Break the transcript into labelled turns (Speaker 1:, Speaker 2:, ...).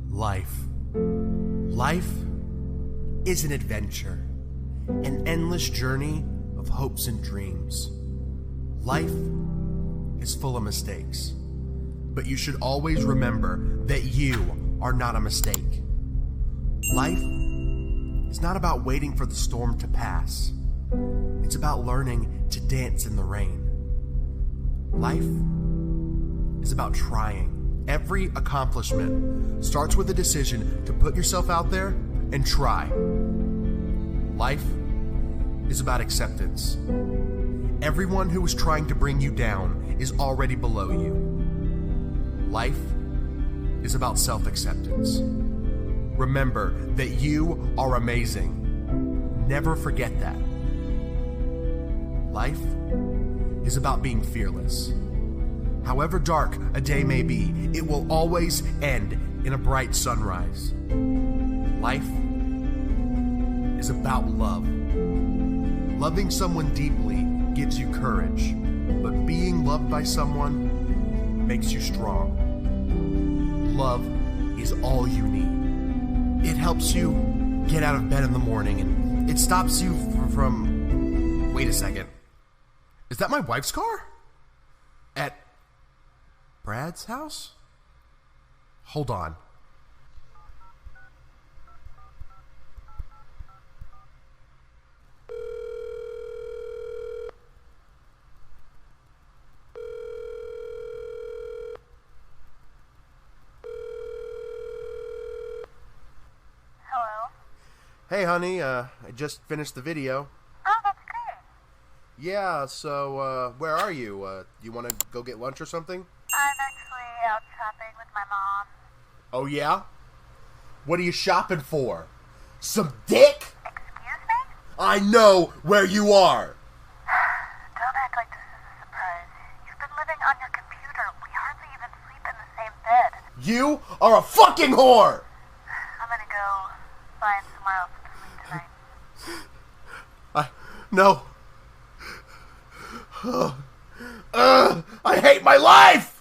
Speaker 1: Life. Life is an adventure, an endless journey of hopes and dreams. Life is full of mistakes, but you should always remember that you are not a mistake. Life is not about waiting for the storm to pass. It's about learning to dance in the rain. Life is about trying. Every accomplishment starts with a decision to put yourself out there and try. Life is about acceptance. Everyone who is trying to bring you down is already below you. Life is about self-acceptance. Remember that you are amazing. Never forget that. Life is about being fearless. However dark a day may be, it will always end in a bright sunrise. Life is about love. Loving someone deeply gives you courage, but being loved by someone makes you strong. Love is all you need. It helps you get out of bed in the morning, and it stops you from... Wait a second. Is that my wife's car? At Brad's house? Hold on.
Speaker 2: Hello?
Speaker 1: Hey, honey, I just finished the video.
Speaker 2: Oh, that's great.
Speaker 1: Yeah, so, where are you? You want to go get lunch or something?
Speaker 2: I'm actually out shopping with my mom.
Speaker 1: Oh, yeah? What are you shopping for? Some dick?
Speaker 2: Excuse me?
Speaker 1: I know where you are!
Speaker 2: Don't act like this is a surprise. You've been living on your computer. We hardly even sleep in the same bed.
Speaker 1: You are a fucking whore!
Speaker 2: I'm gonna go find somewhere else to sleep tonight.
Speaker 1: No. I hate my life!